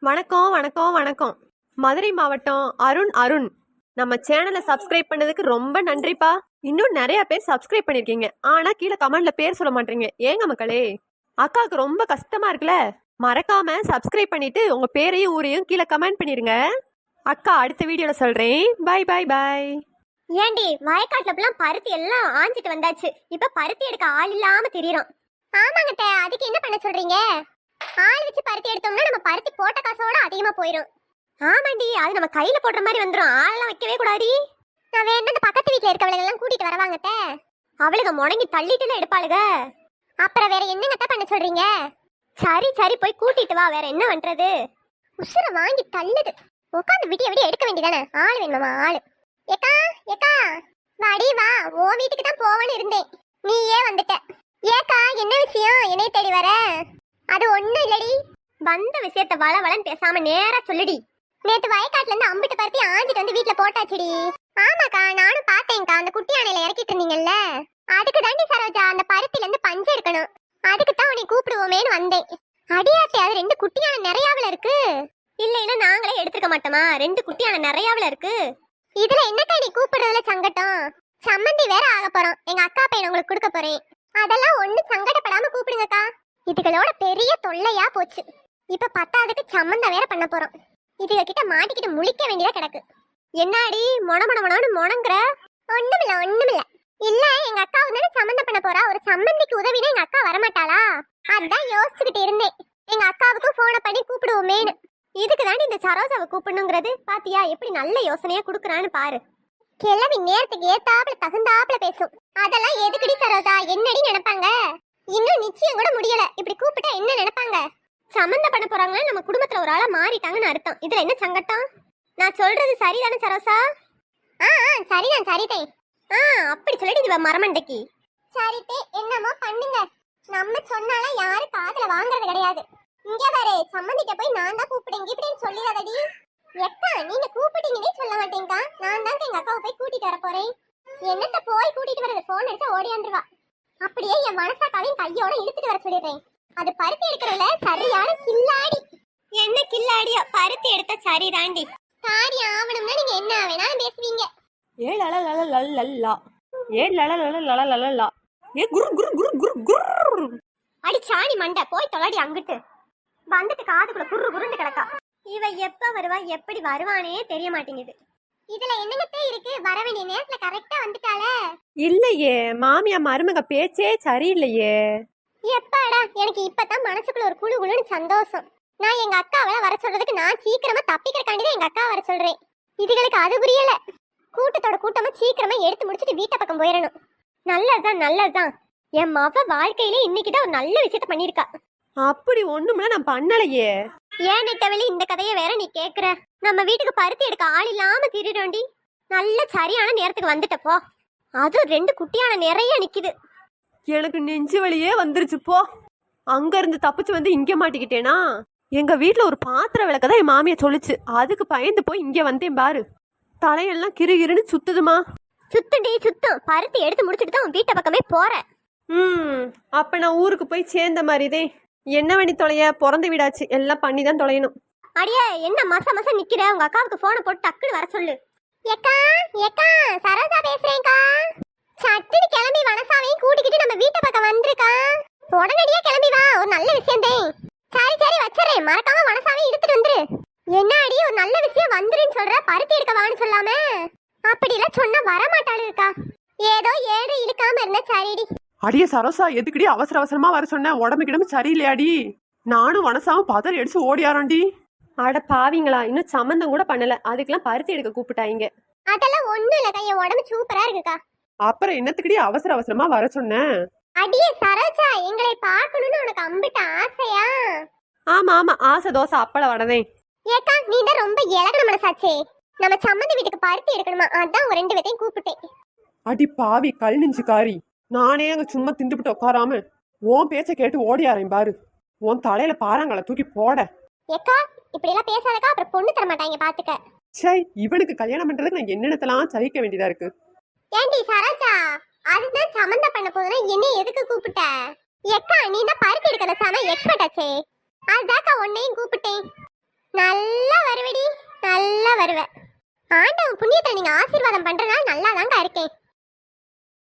வணக்கம் வணக்கம் வணக்கம். மதுரை மாவட்டம் அருண். நம்ம சேனலை சப்ஸ்கிரைப் பண்ணதுக்கு ரொம்ப நன்றிப்பா. இன்னும் நிறைய பேர் சப்ஸ்கிரைப் பண்ணிருக்கீங்க, ஆனா கீழே கமெண்ட்ல பேர் சொல்ல மாட்டீங்க. ஏங்க மக்களே, அக்காவுக்கு ரொம்ப கஷ்டமா இருக்குல்ல. மறக்காம சப்ஸ்கிரைப் பண்ணிட்டு உங்க பேரையும் ஊரையும் கீழே கமெண்ட் பண்ணிருங்க. அக்கா அடுத்த வீடியோல சொல்றேன். Bye bye bye. ஏண்டி வயக்காட்டுல பருத்தி எல்லாம் ஆஞ்சிட்டு வந்தாச்சு. இப்ப பருத்தி எடுக்க ஆள் இல்லாம திரியறோம். ஆமாங்கட்ட, அதுக்கு என்ன பண்ண சொல்றீங்க? ஆள் வச்சு பருத்தி எடுத்தோம்னா நம்ம பருத்தி போட்ட காசோட அதிகமா போயிடும். ஆமாண்டி, அது நம்ம கையில போடுற மாதிரி வந்துடும். ஆளெல்லாம் வைக்கவே கூடாது. நான் வேணா இந்த பக்கத்து வீட்டுல இருக்கவளுங்க எல்லாம் கூட்டிட்டு வரவாங்கட்ட. அவளுக்கு முடங்கி தள்ளிட்டுல எடுப்பாளுக. அப்புறம் வேற என்னங்கத்த பண்ண சொல்றீங்க? சரி சரி, போய் கூட்டிட்டு வா. வேற என்ன பண்றது? உசுர வாங்கி தள்ளுது. உட்காந்து விடிய விடிய எடுக்க வேண்டியதானே. ஆள் வேணுமா ஆளு? ஏக்கா ஏக்கா, வாடி வா. ஓ வீட்டுக்கு தான் போவான்னு இருந்தேன், நீயே வந்துட்ட. ஏக்கா என்ன விஷயம் என்னைய தேடி வர? அது ஒண்ணும் இல்லடி. வந்த விஷயத்த வளவளன்னு பேசாம நேரா சொல்லுடி. நேத்து வயக்காட்டுல இருந்து அம்பிட்டு பருத்தி ஆஞ்சிட்டு வந்து வீட்டுல போட்டாச்சுடி. ஆமாக்கா, நானும் பார்த்தேன்க்கா. அந்த குட்டி யானையில இறக்கிட்டு இருந்தீங்கல்ல, அதுக்கு தாண்டி சரோஜா அந்த பருத்தில இருந்து பஞ்சு எடுக்கணும். அதுக்கு தான் உன்னை கூப்பிடுவோமேன்னு வந்தேன். அடியாத்தே, அது 2 குட்டி யானை நிறையாவில இருக்கு. இல்லைன்னா நாங்களே எடுத்துக்க மாட்டோமா? 2 குட்டி யானை நிறையாவில இருக்கு. இதுல என்னக்கா நீ கூப்பிடுறதுல சங்கடம்? சம்மந்தி வேற ஆக போறோம். எங்க அக்கா பையன் உங்களுக்கு கொடுக்க போறேன். அதெல்லாம் ஒண்ணு சங்கடப்படாம கூப்பிடுங்கக்கா. இதுகளோட பெரிய தொல்லையா போச்சு. இப்ப 10ஆவதுக்கு சம்மந்தம் வேற பண்ண போறோம். இதுக கிட்ட மாட்டிக்கிட்டு முழிக்க வேண்டியதா கிடக்கு. என்னாடி மொனமொனமொனு மொனங்குற? ஒண்ணுமில்ல. இல்ல, எங்க அக்கா வந்து சம்மந்தம் பண்ண போறா. ஒரு சம்மந்திக்கு உதவினா எங்க அக்கா வரமாட்டாளா? அதான் யோசிச்சுக்கிட்டு இருந்தேன். எங்க அக்காவுக்கும் போனை பண்ணி கூப்பிடுவோமேனு. இதுக்கு தாண்டி இந்த சரோஜாவை கூப்பிடணுங்கிறது. பாத்தியா எப்படி நல்ல யோசனையா குடுக்கறான்னு பாரு. கிளவி நேரத்துக்கு ஏத்தாப்புல தகுந்தாப்புல பேசும். அதெல்லாம் எதுக்குடி சரோஜா? என்னடி நினைப்பாங்க? இன்னும் நிச்சயம் கூட முடியல, இப்படி கூப்பிட்டா என்ன நினைப்பாங்க? சம்மந்தம் பண்ண போறாங்களா நம்ம குடும்பத்துல ஒரு ஆளா மாறிட்டாங்கன்னு அர்த்தம். இதுல என்ன சங்கட்டம்? நான் சொல்றது சரிதானே சரோசா? சரிதான் சரிதே. அப்படி சொல்லிட்டு இது மரமண்டைக்கு. சரிதே, என்னமோ பண்ணுங்க. நம்ம சொன்னாலும் யாரும் காதுல வாங்குறது கிடையாது. இங்க பாரு, சம்மந்திட்ட போய் நான் தான் கூப்பிடுங்க இப்படின்னு சொல்லிடாதடி. எக்கா, நீங்க கூப்பிட்டீங்கன்னே சொல்ல மாட்டேங்கா. நான் தான் எங்க அக்காவை போய் கூட்டிட்டு வர போறேன். என்னத்த போய் கூட்டிட்டு வரது? போன் எடுத்தா ஓடியாந்துருவா. அப்படியே என் மனசாக்காவையும் கையோட இழுத்துட்டு வர சொல்லிடுறேன். அது பருத்தி எடுக்கிறதுல சரியான கில்லாடி. என்ன கில்லாடியோ? பருத்தி எடுத்த சரிதாண்டி. சாரி ஆவணும்னா நீங்க என்ன வேணாலும் பேசுவீங்க. ஏ லலலலலலலா, ஏ லலலலலலலா, ஏ குரு குரு குரு குரு குரு. அடி சாணி மண்டை, போய் தொலைடி அங்கிட்டு. வந்துட்டு காதுக்குள்ள குரு குருண்டு கிடக்கா. இவ எப்ப வருவா, எப்படி வருவானே தெரிய மாட்டேங்குது. இதுல என்னங்கத்தே இருக்கு? வர வேண்டிய நேரத்துல கரெக்டா வந்துட்டாளே. இல்லையே, மாமியா மருமக பேச்சே சரியில்லையே. எப்பாடா, எனக்கு இப்பதான் மனசுக்குள்ள ஒரு குழு குழுன்னு சந்தோஷம். நான் எங்க அக்காவை வர சொல்றதுக்கு நான் சீக்கிரமா தப்பிக்கிறக்காண்டிதான் எங்க அக்கா வர சொல்றேன். இதுகளுக்கு அது புரியல. கூட்டத்தோட கூட்டமா சீக்கிரமா எடுத்து முடிச்சுட்டு வீட்டை பக்கம் போயிடணும். நல்லதுதான். என் மவ வாழ்க்கையிலே இன்னைக்குதான் ஒரு நல்ல விஷயத்த பண்ணிருக்கா. அப்படி ஒண்ணுமில்ல, நான் பண்ணலையே. ஏன் நெட்டவெளி, இந்த கதையை வேற நீ கேக்குற? நம்ம வீட்டுக்கு பருத்தி எடுக்க ஆள் இல்லாம திரிடோண்டி. நல்ல சரியான நேரத்துக்கு வந்துட்டப்போ. அதுவும் 2 குட்டியான நிறைய நிக்குது. எனக்கு நெஞ்சு வலியே வந்துருச்சு போ. அங்க இருந்து தப்பிச்சு வந்து இங்க மாட்டிக்கிட்டேனா? எங்க வீட்டுல ஒரு பாத்திர விளக்கதான் என் மாமியா சொல்லுச்சு. அதுக்கு பயந்து போய் இங்க வந்தேன் பாரு. தலையெல்லாம் கிருகிருன்னு சுத்துதுமா. சுத்தும். பருத்தி எடுத்து முடிச்சுட்டு தான் வீட்டை பக்கமே போற. அப்ப நான் ஊருக்கு போய் சேர்ந்த மாதிரிதே. என்ன பண்ணி தொலைய? பிறந்த வீடாச்சு, எல்லாம் பண்ணி தான் தொலையணும். அடியே, என்ன மச நிக்கிற? உங்க அக்காவுக்கு போனை போட்டு டக்குன்னு வர சொல்லு. ஏக்கா சரோஜா பேசுறேன்க்கா. சட்டுன்னு கிளம்பி வனசாவையும் கூட்டிக்கிட்டு நம்ம வீட்டை பக்கம் வந்திருக்கா. உடனடியா கிளம்பி வா, ஒரு நல்ல விஷயம் தான். சரி வச்சுறேன். மறக்காம வனசாவையும் எடுத்துட்டு வந்துரு. என்ன அடி, ஒரு நல்ல விஷயம் வந்துருன்னு சொல்ற, பருத்தி எடுக்க வான்னு சொல்லாம? அப்படிலாம் சொன்னா வரமாட்டாளு இருக்கா. ஏதோ ஏழு இழுக்காம இருந்தா சரிடி. அடியே சரோசா, எதுக்குடி அவசர அவசரமா வர சொன்ன? உடம்பு கிடம்பு சரியில்லையாடி? நானும் வனசாவும் பதறி அடிச்சு ஓடியாரோண்டி. அட பாவிங்களா, இன்னும் சம்மந்தம் கூட பண்ணல, அதுக்கெல்லாம் பருத்தி எடுக்க கூப்பிட்டாங்க. அதெல்லாம் ஒண்ணும் இல்லக்கா, என் உடம்பு சூப்பரா இருக்குக்கா. அப்புறம் என்னத்துக்குடி அவசர அவசரமா வர சொன்ன? அடியே சரோஜா, எங்களை பார்க்கணும்னு உனக்கு அம்பிட்ட ஆசையா? ஆமா ஆசை தோசை அப்பள வடனே. ஏக்கா, நீ தான் ரொம்ப இலகன மனசாச்சே. நம்ம சம்மந்தி வீட்டுக்கு பருத்தி எடுக்கணுமா, அதான் உங்க 2 பேத்தையும் கூப்பிட்டேன். அடி பாவி கல் நெஞ்சு காரி, நானே அங்க சும்மா திண்டுபிட்டு உட்காராம உன் பேச்ச கேட்டு ஓடியாரேன் பாரு. உன் தலையில பாறாங்கள தூக்கி போட. ஏக்கா, இப்படி எல்லாம் பேசாதக்கா, அப்புறம் பொண்ணு தர மாட்டாங்க பாத்துக்க. சே, இவனுக்கு கல்யாணம் பண்றதுக்கு நான் என்னென்னத்தெல்லாம் சகிக்க வேண்டியதா இருக்கு. ஏண்டி சரோஜா, அதுதான் சம்மந்தம் பண்ண போதுனா என்ன எதுக்கு கூப்பிட்ட? ஏக்கா, நீ தான் பருத்தி எடுக்கிற சாம எக்ஸ்பர்ட் ஆச்சே. அதாக்கா உன்னையும் கூப்பிட்டேன். நல்லா வருவடி, நல்லா வருவ. ஆண்டவன் புண்ணியத்துல நீங்க ஆசீர்வாதம் பண்றனால